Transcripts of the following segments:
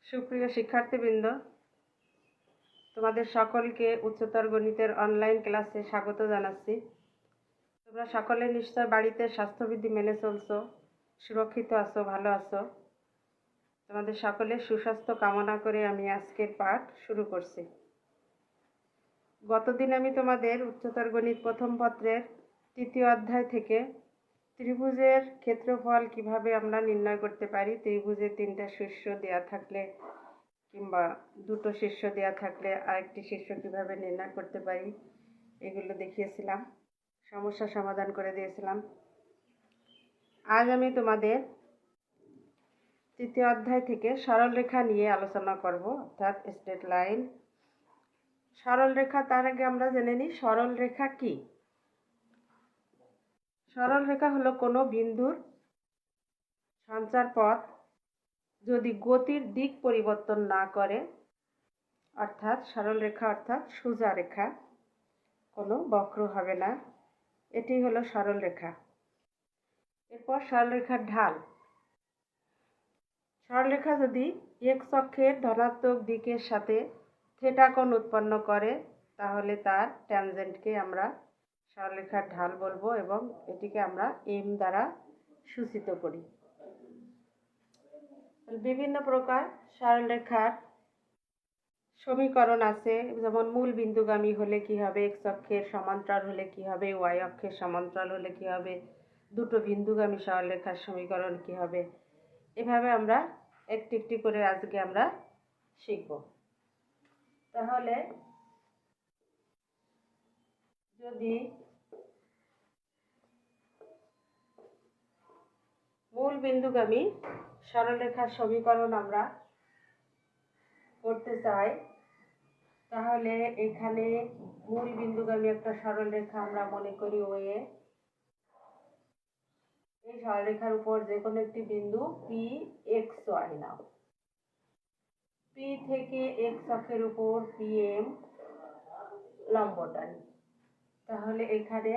সুপ্রিয় শিক্ষার্থীবৃন্দ, তোমাদের সকলকে উচ্চতর গণিতের অনলাইন ক্লাসে স্বাগত জানাচ্ছি। তোমরা সকলে নিশ্চয় বাড়িতে স্বাস্থ্যবিধি মেনে চলছো, সুরক্ষিত আছো, ভালো আছো। তোমাদের সকলের সুস্বাস্থ্য কামনা করে আমি আজকের পাঠ শুরু করছি। গতদিন আমি তোমাদের উচ্চতর গণিত প্রথম পত্রের 3য় অধ্যায় থেকে ত্রিভুজের ক্ষেত্রফল কিভাবে আমরা নির্ণয় করতে পারি, ত্রিভুজের 3টা শীর্ষ দেয়া থাকলে কিংবা 2টো শীর্ষ দেয়া থাকলে আরেকটি শীর্ষ কিভাবে নির্ণয় করতে পারি এগুলো দেখিয়েছিলাম, সমস্যা সমাধান করে দিয়েছিলাম। আজ আমি তোমাদের 3য় অধ্যায় থেকে সরলরেখা নিয়ে আলোচনা করব, অর্থাৎ স্ট্রেট লাইন। সরলরেখা, তার আগে আমরা জেনে নিই সরলরেখা কি। সরলরেখা হলো কোনো বিন্দুর সঞ্চার পথ যদি গতির দিক পরিবর্তন না করে, অর্থাৎ সরলরেখা অর্থাৎ সোজা রেখা, কোনো বক্র হবে না, এটি হলো সরলরেখা। এরপর সরলরেখার ঢাল। সরলরেখা যদি এক্স অক্ষের ধনাত্মক দিকের সাথে থিটা কোণ উৎপন্ন করে তাহলে তার ট্যানজেন্টকে আমরা সরলরেখার ঢাল বলবো এবং এটিকে আমরা এম দ্বারা সূচিত করি। বিভিন্ন প্রকার সরলরেখার সমীকরণ আছে, যেমন মূল বিন্দুগামী হলে কি হবে, এক্স অক্ষের সমান্তরাল হলে কি হবে, ওয়াই অক্ষের সমান্তরাল হলে কি হবে, দুটো বিন্দুগামী সরলরেখার সমীকরণ কি হবে। এভাবে আমরা একটি একটি করে আজকে আমরা শিখব। তাহলে যদি মূল বিন্দুগামী সরলরেখার সমীকরণ আমরা করতে চাই, তাহলে এখানে মূল বিন্দুগামী একটা সরলরেখা আমরা মনে করি ওয়ে। এই সরলরেখার উপর যে কোনো একটি বিন্দু পি এক্স ওয়াই নাও। পি থেকে এক্স অক্ষের উপর পি এম লম্ব টানি, তাহলে এখানে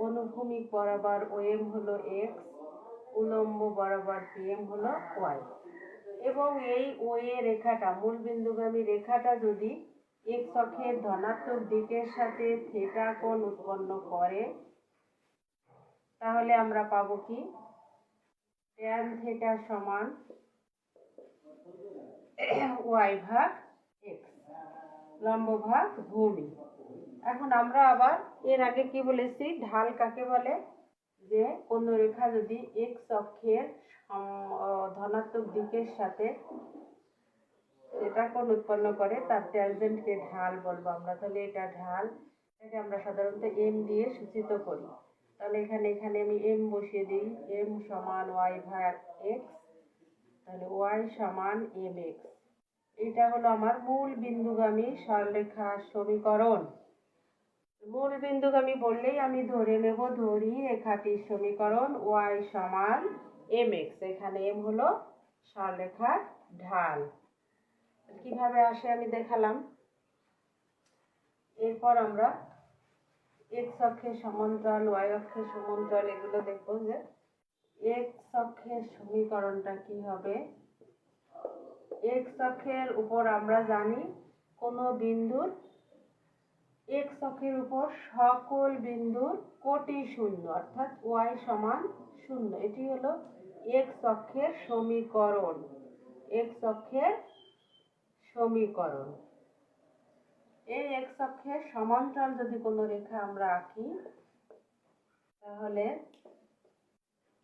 অনুভূমিক বরাবর ওএম হলো এক্স, উলম্ব বরাবর পি এম হলো ওয়াই। এবং এই ওয়ে রেখাটা, মূল বিন্দুগামী রেখাটা যদি এক্স অক্ষের ধনাত্মক দিকের সাথে থিটা কোণ উৎপন্ন করে তাহলে আমরা পাবো কি, ট্যান থিটা সমান ওয়াই ভাগ এক্স, লম্ব ভাগ ভূমি। এখন আমরা আবার এর আগে কি বলেছি, ঢাল কাকে বলে, যে কোনো রেখা যদি এক্স অক্ষের ধনাত্মক দিকের সাথে এটা কোণ উৎপন্ন করে তার ট্যানজেন্টকে ঢাল বলবো আমরা। তাহলে এটা ঢাল, এটাকে আমরা সাধারণত এম দিয়ে সূচিত করি। তাহলে এখানে আমি এম বসিয়ে দিই, এম সমান ওয়াই ভাগ এক্স, তাহলে ওয়াই সমান এম এক্স। এটা হলো আমার মূল বিন্দুগামী সরলরেখার সমীকরণ। মূল বিন্দুগামী বললেই আমি ধরে নেব, ধরি রেখাটির সমীকরণ ওয়াই সমান এম এক্স। এখানে এম হলো সরলরেখার ঢাল। কিভাবে আসে আমি দেখালাম। এরপর আমরা এক্স অক্ষের সমান্তরাল, ওয়াই অক্ষের সমান্তরাল এগুলো দেখবো, যে এক্স অক্ষের সমীকরণটা কি হবে। এক্স অক্ষের উপর আমরা জানি কোনো বিন্দুর এক্স অক্ষের উপর সকল বিন্দুর কোটি শূন্য, অর্থাৎ ওয়াই সমান শূন্য। এটি হলো এক্স অক্ষের সমীকরণ, এক্স অক্ষের সমীকরণ। এই এক্স অক্ষের সমান্তরাল যদি কোনো রেখা আমরা আঁকি, তাহলে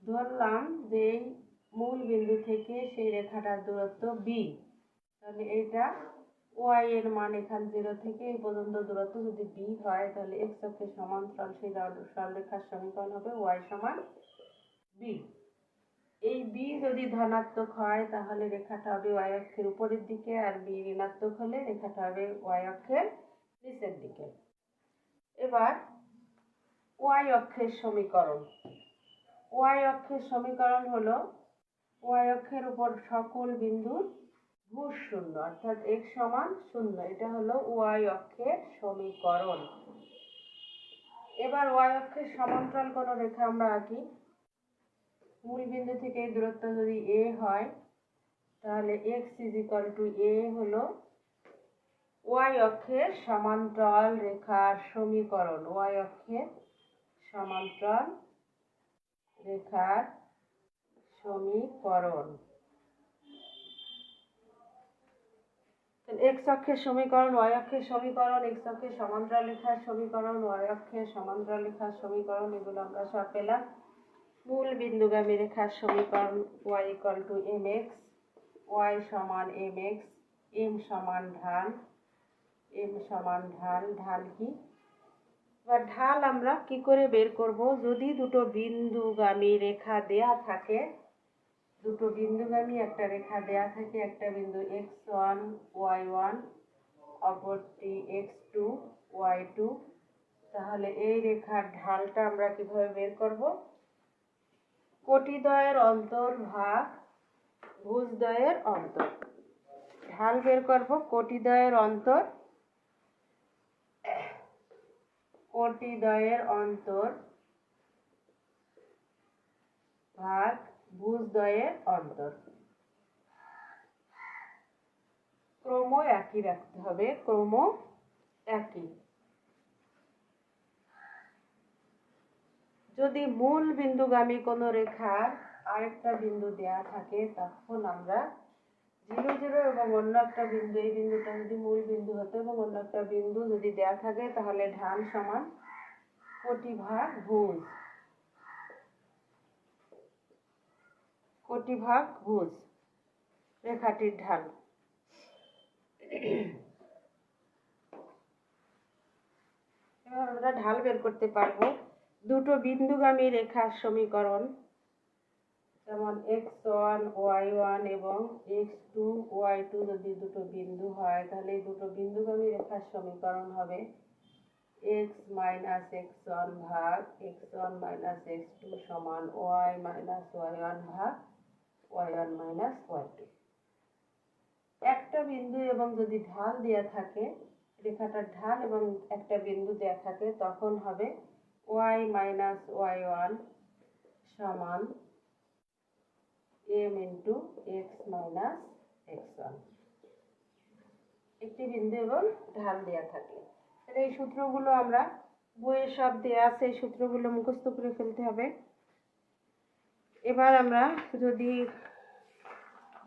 ধরলাম যে এই মূল বিন্দু থেকে সেই রেখাটার দূরত্ব বি, তাহলে এইটা ওয়াই এর মান এখান 0 থেকে এই পর্যন্ত দূরত্ব যদি বি হয়, তাহলে এক্স অক্ষের সমান্তরাল সেই সরলরেখার সমীকরণ হবে ওয়াই সমান বি। এই বি যদি ধনাত্মক হয় তাহলে রেখাটা হবে ওয়াই অক্ষের উপরের দিকে, আর বি ঋণাত্মক হলে রেখাটা হবে ওয়াই অক্ষের নিচের দিকে। এবার ওয়াই অক্ষের সমীকরণ। ওয়াই অক্ষের সমীকরণ হলো ওয়াই অক্ষের উপর সকল বিন্দুর ভূ শূন্য, অর্থাৎ এক্স সমান শূন্য। এটা হলো ওয়াই অক্ষের সমীকরণ। এবার ওয়াই অক্ষের সমান্তরাল কোনো রেখা আমরা আঁকি। মূল বিন্দু থেকে এই দূরত্ব যদি এ হয়, তাহলে এক্স ইজ ইকুয়াল টু এ হলো ওয়াই অক্ষের সমান্তরাল রেখার সমীকরণ। ওয়াই অক্ষের সমান্তরাল রেখার সমীকরণ। এক্স অক্ষের সমীকরণ, ওয়াই অক্ষের সমীকরণ, এক্স অক্ষের সমান্তরাল রেখার সমীকরণ, ওয়াই অক্ষের সমান্তরাল রেখার সমীকরণ, এগুলো আমরা সব পেলাম। মূল বিন্দুগামী রেখার সমীকরণ y equal to m x, y সমান এম এক্স, এম সমান ঢাল, এম সমান ঢাল। ঢাল কি? এবার ঢাল আমরা কি করে বের করব? যদি দুটো বিন্দুগামী রেখা দেয়া থাকে, দুটো বিন্দুগামী একটা রেখা দেয়া থাকে, একটা বিন্দু x1 y1 অপরটি x2 y2, তাহলে এই রেখার ঢালটা আমরা কিভাবে বের করব? কোটিদ্বয়ের অন্তর ভাগ ভুজদ্বয়ের অন্তর। ঢাল বের করব কোটিদ্বয়ের অন্তর, কোটিদ্বয়ের অন্তর ভাগ ভুজদ্বয়ের অন্তর। ক্রম একই রাখতে হবে, ক্রম একই। যদি মূল বিন্দুগামী কোনো রেখার আরেকটা বিন্দু দেয়া থাকে, তখন আমরা 0 0 এবং অন্য একটা বিন্দু, এই বিন্দুটা যদি মূল বিন্দু হতো এবং অন্য একটা বিন্দু যদি দেয়া থাকে, তাহলে ঢাল সমান কোটি ভাগ ভুজ। কোটি ভাগ ভুজ রেখাটির ঢাল। এবার আমরা ঢাল বের করতে পারবো। দুটো বিন্দুগামী রেখার সমীকরণ, যেমন x1 y1 এবং x2 y2 যদি দুটো বিন্দু হয়, তাহলে এই দুটো বিন্দুগামী রেখার সমীকরণ হবে x মাইনাস x1 ভাগ x1 মাইনাস x2 সমান y মাইনাস y1 ভাগ y1 মাইনাস y2। একটা বিন্দু এবং যদি ঢাল দেয়া থাকে, রেখাটার ঢাল এবং একটা বিন্দু দেয়া থাকে, তখন হবে y মাইনাস y1 সমান m into x minus x1। একটি বিন্দু এবং ঢাল দেয়া থাকলে এই সূত্রগুলো আমরা বইয়ে সব দেয়া আছে, এই সূত্রগুলো মুখস্থ করে ফেলতে হবে। এবার আমরা যদি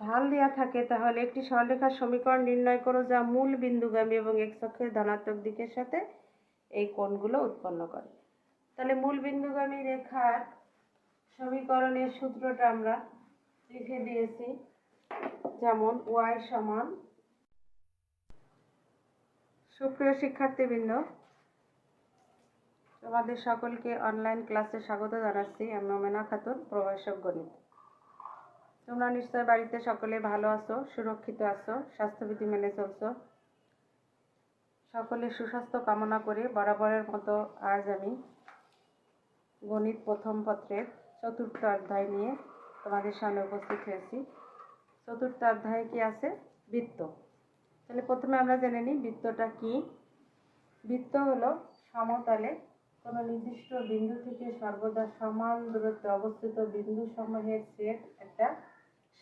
ঢাল দেয়া থাকে, তাহলে একটি সরলরেখার সমীকরণ নির্ণয় করো যা মূল বিন্দুগামী এবং এক্স অক্ষের ধনাত্মক দিকের সাথে এই কোণগুলো উৎপন্ন করে। তাহলে মূল বিন্দুগামী রেখার সমীকরণের সূত্রটা আমরা লিখে দিয়েছি, যেমন y সমান। সুপ্রিয় শিক্ষার্থীবৃন্দ, তোমাদের সকলকে অনলাইন ক্লাসে স্বাগত জানাচ্ছি। আমি মোমেনা খাতুন, প্রভাষক গণিত। তোমরা নিশ্চয় বাড়িতে সকলে ভালো আছো, সুরক্ষিত আছো, স্বাস্থ্যবিধি মেনে চলছো। সকলের সুস্বাস্থ্য কামনা করে বরাবরের মতো আজ আমি গণিত প্রথম পত্রের 4র্থ অধ্যায় নিয়ে তোমাদের সামনে উপস্থিত হয়েছি। 4র্থ অধ্যায়ে কি আছে? বৃত্ত। তাহলে প্রথমে আমরা জেনে নিই বৃত্তটা কি। বৃত্ত হলো সমতলে কোনো নির্দিষ্ট বিন্দু থেকে সর্বদা সমান দূরত্বে অবস্থিত বিন্দু সমূহের সেট একটা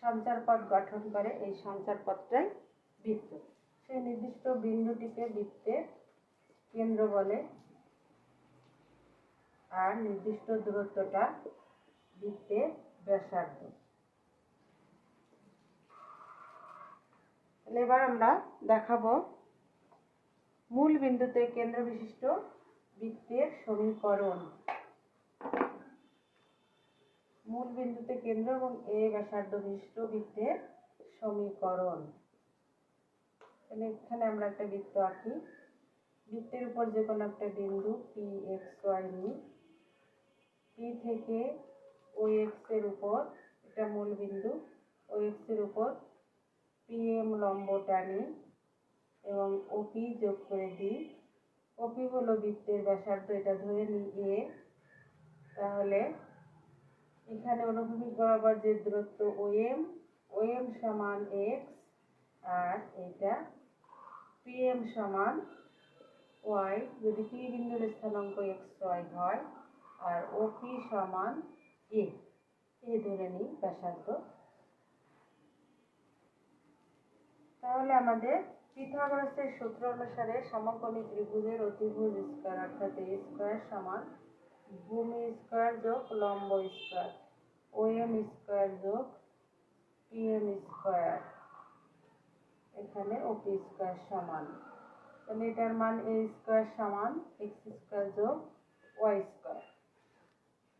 সঞ্চারপথ গঠন করে। এই সঞ্চারপথটাই বৃত্ত। সেই নির্দিষ্ট বিন্দুটিকে বৃত্তের কেন্দ্র বলে, আর নির্দিষ্ট দূরত্বটা বৃত্তের ব্যাসার্ধ। এবার আমরা দেখাবো মূল বিন্দুতে কেন্দ্র বিশিষ্ট বৃত্তের সমীকরণ। মূল বিন্দুতে কেন্দ্র এবং এ ব্যাসার্ধ বিশিষ্ট বৃত্তের সমীকরণ। তাহলে এখানে আমরা একটা বৃত্ত আঁকি। বৃত্তের উপর যে কোনো একটা বিন্দু পি এক্স ওয়াই নিই। পি থেকে ও এক্স এর উপর, এটা মূল বিন্দু, ও এক্স এর উপর পিএম লম্ব টানি এবং ওপি যোগ করে দিই। ওপি হলো বৃত্তের ব্যাসার্ধ, এটা ধরে নিই এ। তাহলে এখানে অনুভূমিক বরাবর যে দূরত্ব ওএম, ওএম সমান এক্স, আর এটা পিএম সমান ওয়াই, যদি পি বিন্দুর স্থানাঙ্ক এক্স ওয়াই হয়, আর ওপি সমান এ। এ ধরে নিই ব্যাসার্ধ। তাহলে আমাদের পিথাগোরাসের সূত্র অনুসারে সমকোণী ত্রিভুজের অতিভুজ স্কয়ার অর্থাৎ এ স্কয়ার সমান ভূমি স্কয়ার যোগ লম্ব স্কয়ার ওএম স্কয়ার যোগ পিএম স্কয়ার এখানে ওপি স্কয়ার সমান। তাহলে এটার মান এ স্কয়ার সমান এক্স স্কয়ার যোগ ওয়াই স্কয়ার।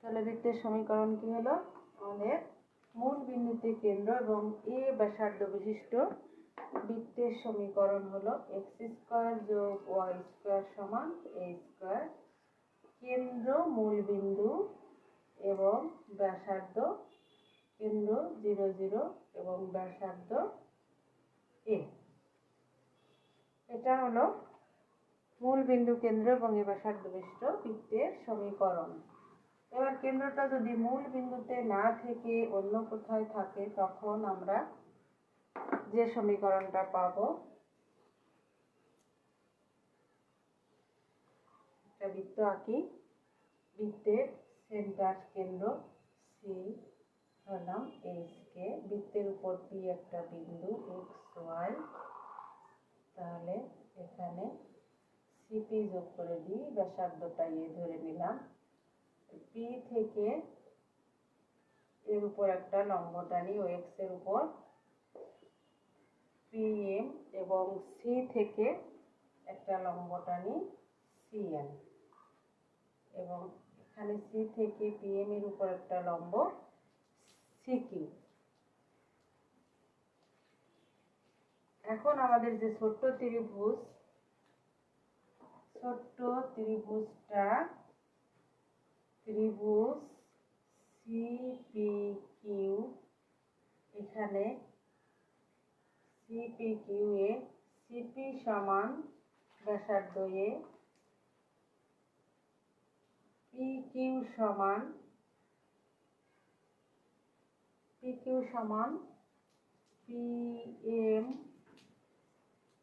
তাহলে বৃত্তের সমীকরণ কি হলো? আমাদের মূল বিন্দুতে কেন্দ্র এবং এ ব্যাসার্ধ বিশিষ্ট বৃত্তের সমীকরণ হলো এক্স স্কয়ার যোগ ওয়াই স্কয়ার সমান এ স্কয়ার। কেন্দ্র মূল বিন্দু এবং ব্যাসার্ধ কেন্দ্র 0 0 এবং ব্যাসার্ধ এ। এটা হলো মূল বিন্দু কেন্দ্র এবং এ ব্যাসার্ধ বিশিষ্ট বৃত্তের সমীকরণ। এবার কেন্দ্রটা যদি মূল বিন্দুতে না থেকে অন্য কোথায় থাকে তখন আমরা যে সমীকরণটা পাবো, একটা বৃত্ত আঁকি। বৃত্তের সেন্টার কেন্দ্র সি ধরলাম এইচ কে, বৃত্তের উপর পি একটা বিন্দু এক্স ওয়াই। তাহলে এখানে সিপি যোগ করে দিই, ব্যাসার্ধটা এ ধরে নিলাম। পি থেকে এর উপর একটা লম্ব টানি ও এক্স এর উপর পিএম এবং সি থেকে একটা লম্ব টানি সিএন এবং এখানে সি থেকে পিএম এর উপর একটা লম্ব সিকিউ। এখন আমাদের যে ছোট্ট ত্রিভুজটা ত্রিভুজ সিপিকিউ, এখানে সিপিকিউ এ সিপি সমান ব্যাসার্ধ এ, পিকিউ সমান পিএম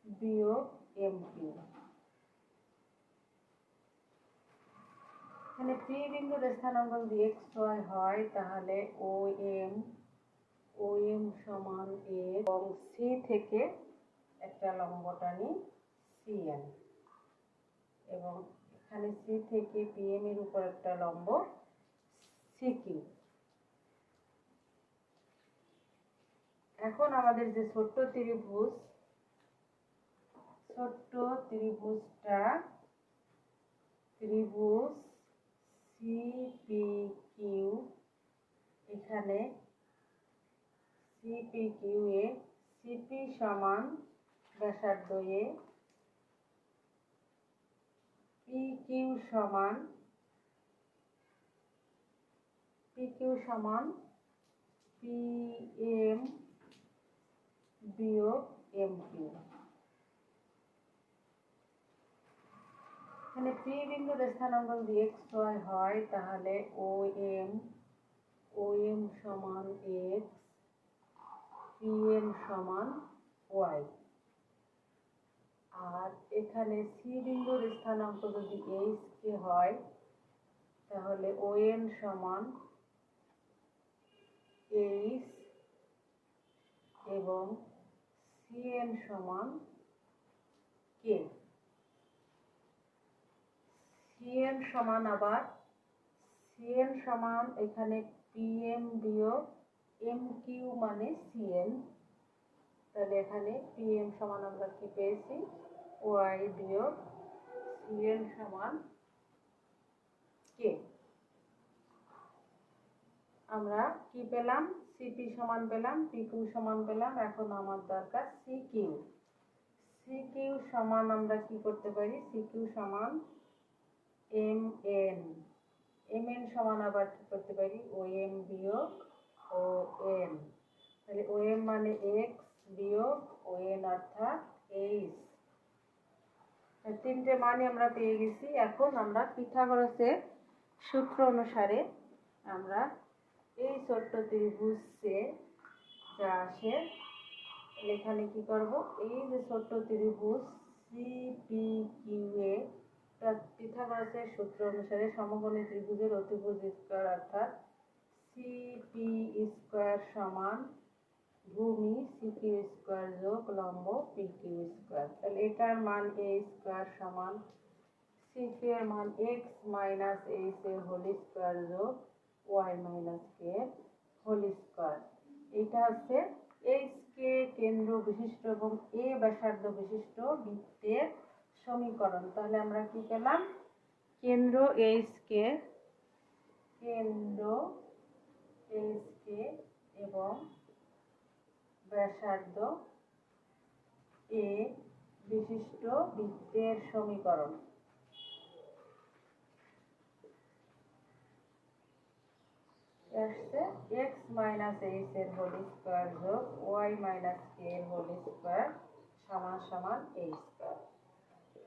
বিয়োগ এমপি। এখানে পি বিন্দুর স্থানাঙ্ক যদি এক্স ওয়াই হয় তাহলে ও এম সমান এ এবং সি থেকে একটা লম্ব টানি সিএন এবং এখানে সি থেকে পিএম এর উপর একটা লম্ব সিকিউ। এখন আমাদের যে ছোট্ট ত্রিভুজটা ত্রিভুজ সিপিকিউ, এখানে সিপিকিউ এ সিপি সমান ব্যাসার্ধ এ, পিকিউ সমান পিএম বিয়োগ এমপি। এখানে পি বিন্দুর স্থানাঙ্ক যদি এক্স ওয়াই হয় তাহলে ও এম সমান এক্স, পিএম সমান ওয়াই। আর এখানে সি বিন্দুর স্থানাঙ্ক যদি এইচ কে হয় তাহলে ও এন সমান এইচ এবং সিএন সমান কে। সিএন সমান এখানে পিএম বিয়োগ এম কিউ মানে সিএন। তাহলে এখানে পিএম সমান আমরা কি পেয়েছি? ওয়াই বিয়োগ সিএন সমান কে। আমরা কি পেলাম? সিপি সমান পেলাম, পিকিউ সমান পেলাম। এখন আমার দরকার সিকিউ সমান আমরা কি করতে পারি? সিকিউ সমান এম এন সমান আবার কি করতে পারি? ও এম বিয়োগ ও এন। তাহলে ও এম মানে এক্স বিয়োগ ও এন অর্থাৎ এইচ। তিনটে মানই আমরা পেয়ে গেছি। এখন আমরা পিথাগোরাসের সূত্র অনুসারে আমরা এই ছোট্ট ত্রিভুজে যা আসে এখানে কি করব? এই যে ছোট্ট ত্রিভুজ সিপিকিউ এ পিথাগোরাসের সূত্র অনুসারে সমকোণী ত্রিভুজের অতিভুজ স্কয়ার অর্থাৎ সিপি স্কয়ার সমান ভূমি সি কিউ স্কোয়ার যোগ লম্ব পি কিউ স্কোয়ার। তাহলে এটার মান এ স্কোয়ার সমান সি কিউ এর মান এক্স মাইনাস এইচ এর হোল স্কোয়ার যোগ ওয়াই মাইনাস কে এর হোল স্কোয়ার। এটা হচ্ছে এইচ কে কেন্দ্র বিশিষ্ট এবং এ ব্যাসার্ধ বিশিষ্ট বৃত্তের সমীকরণ। তাহলে আমরা কি পেলাম? কেন্দ্র এইচ কে এবং ব্যাসার্ধ এ বিশিষ্ট বৃত্তের সমীকরণ। আসছে এক্স মাইনাস এইচ এর হোল স্কোয়ার যোগ ওয়াই মাইনাস কে এর হোল স্কোয়ার সমান সমান এ স্কোয়ার।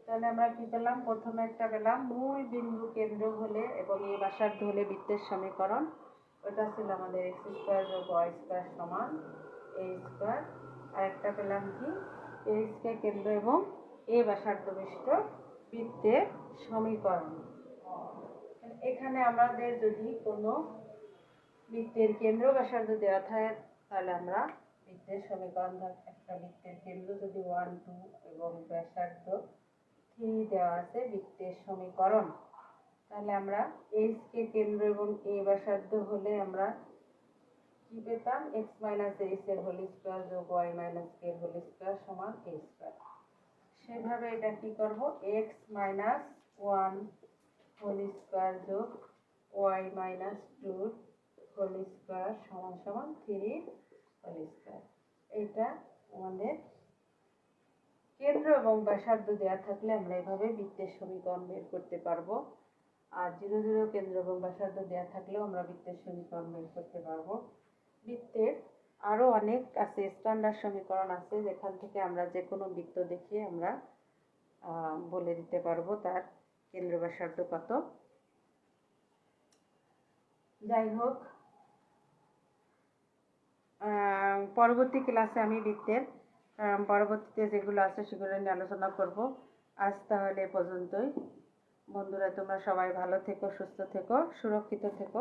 তাহলে আমরা কি পেলাম? প্রথমে একটা পেলাম মূল বিন্দু কেন্দ্র হলে এবং এই ব্যাসার্ধ হলে বৃত্তের সমীকরণ। ওটা ছিল আমাদের এক্স স্কোয়ার যোগ ওয়াই স্কোয়ার সমান এ স্কোয়ার। আর একটা পেলাম কি? এইচ কে কেন্দ্র এবং এ ব্যাসার্ধ বিশিষ্ট বৃত্তের সমীকরণ। এখানে আমাদের যদি কোনো বৃত্তের কেন্দ্র ব্যাসার্ধ দেওয়া থাকে তাহলে আমরা বৃত্তের সমীকরণ, একটা বৃত্তের কেন্দ্র যদি 1 2 এবং ব্যাসার্ধ 3 দেওয়া আছে বৃত্তের সমীকরণ, তাহলে আমরা এইচ কে কেন্দ্র এবং এ ব্যাসার্ধ হলে আমরা কি পেতাম? এক্স মাইনাস এইচ এর হোল স্কোয়ার যোগ ওয়াই মাইনাস কে এর হোল স্কোয়ার সমান এ স্কোয়ার। সেভাবে এটা কি করব? এক্স মাইনাস 1 হোল স্কোয়ার যোগ ওয়াই মাইনাস 2 হোল স্কোয়ার সমান সমান 3 হোল স্কোয়ার। এটা আমাদের কেন্দ্র এবং ব্যাসার্ধ দেওয়া থাকলে আমরা এভাবে বৃত্তের সমীকরণ বের করতে পারবো। আর 0 0 কেন্দ্র এবং ব্যাসার্ধ দেওয়া থাকলেও আমরা বৃত্তের সমীকরণ বের করতে পারবো। বৃত্তের আরো অনেক আছে, স্ট্যান্ডার্ড সমীকরণ আছে, যেখান থেকে আমরা যে কোনো বৃত্ত দেখে আমরা বলে দিতে পারবো তার কেন্দ্র ব্যাসার্ধ কত। যাই হোক, পরবর্তী ক্লাসে আমি বৃত্তের পরবর্তীতে যেগুলো আছে সেগুলো নিয়ে আলোচনা করব। আজ তাহলে এ পর্যন্তই। বন্ধুরা, তোমরা সবাই ভালো থেকো, সুস্থ থেকো, সুরক্ষিত থেকো।